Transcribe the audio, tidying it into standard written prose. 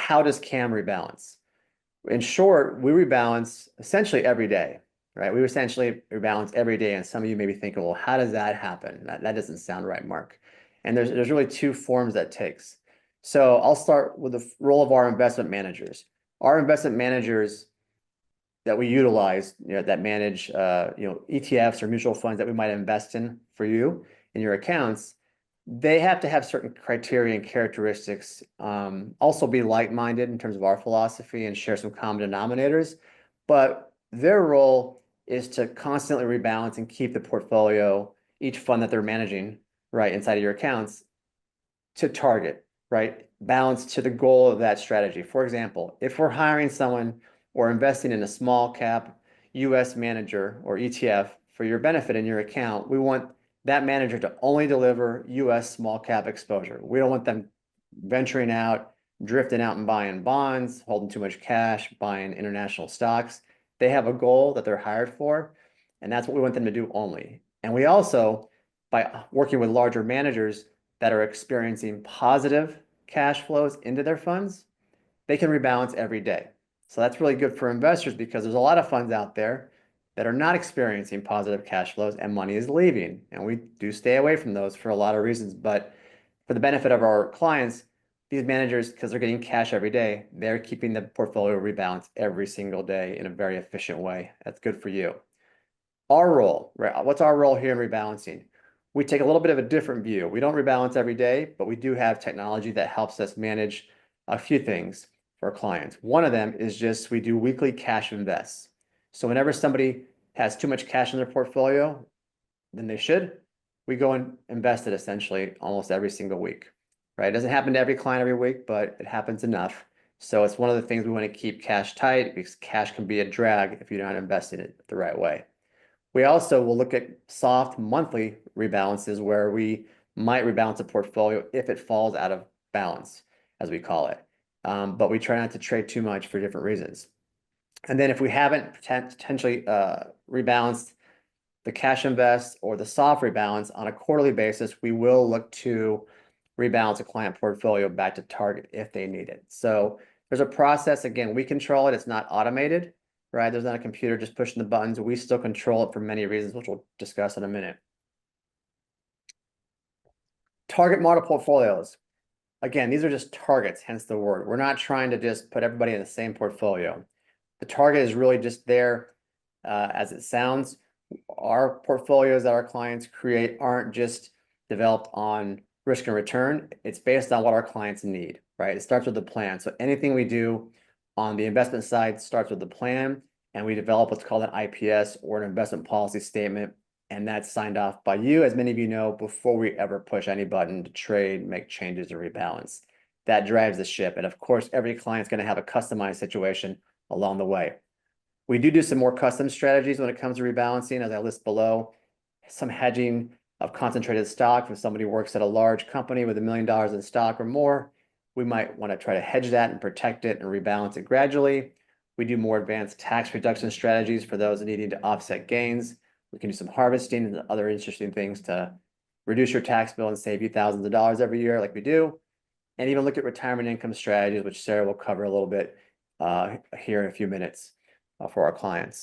how does CAM rebalance? In short, we rebalance essentially every day, right? We essentially rebalance every day. And some of you may be thinking, well, how does that happen? That doesn't sound right, Mark. And there's really two forms that takes. So I'll start with the role of our investment managers. Our investment managers that we utilize, that manage, ETFs or mutual funds that we might invest in for you in your accounts, they have to have certain criteria and characteristics, also be like-minded in terms of our philosophy and share some common denominators. But their role is to constantly rebalance and keep the portfolio, each fund that they're managing, right, inside of your accounts, to target, right, balance to the goal of that strategy. For example, if we're hiring someone or investing in a small cap US manager or ETF for your benefit in your account, we want that manager to only deliver US small cap exposure. We don't want them venturing out, drifting out and buying bonds, holding too much cash, buying international stocks. They have a goal that they're hired for, and that's what we want them to do only. And we also, by working with larger managers that are experiencing positive cash flows into their funds, they can rebalance every day. So that's really good for investors because there's a lot of funds out there that are not experiencing positive cash flows and money is leaving. And we do stay away from those for a lot of reasons. But for the benefit of our clients, these managers, because they're getting cash every day, they're keeping the portfolio rebalanced every single day in a very efficient way. That's good for you. Our role, right? What's our role here in rebalancing? We take a little bit of a different view. We don't rebalance every day, but we do have technology that helps us manage a few things for our clients. One of them is just we do weekly cash invests. So whenever somebody has too much cash in their portfolio than they should, we go and invest it essentially almost every single week, right? It doesn't happen to every client every week, but it happens enough. So it's one of the things we want to keep cash tight because cash can be a drag if you're not investing it the right way. We also will look at soft monthly rebalances where we might rebalance a portfolio if it falls out of balance, as we call it. But we try not to trade too much for different reasons. And then if we haven't potentially rebalanced the cash invest or the soft rebalance on a quarterly basis, we will look to rebalance a client portfolio back to target if they need it. So there's a process. Again, we control it. It's not automated, right? There's not a computer just pushing the buttons. We still control it for many reasons, which we'll discuss in a minute. Target model portfolios. Again, these are just targets, hence the word. We're not trying to just put everybody in the same portfolio. The target is really just there as it sounds. Our portfolios that our clients create aren't just developed on risk and return. It's based on what our clients need, right? It starts with the plan. So anything we do on the investment side starts with the plan, and we develop what's called an IPS or an investment policy statement. And that's signed off by you, as many of you know, before we ever push any button to trade, make changes, or rebalance. That drives the ship. And of course, every client's going to have a customized situation along the way. We do some more custom strategies when it comes to rebalancing, as I list below. Some hedging of concentrated stock. If somebody works at a large company with $1 million in stock or more, we might want to try to hedge that and protect it and rebalance it gradually. We do more advanced tax reduction strategies for those needing to offset gains. We can do some harvesting and other interesting things to reduce your tax bill and save you thousands of dollars every year like we do. And even look at retirement income strategies, which Sarah will cover a little bit here in a few minutes for our clients.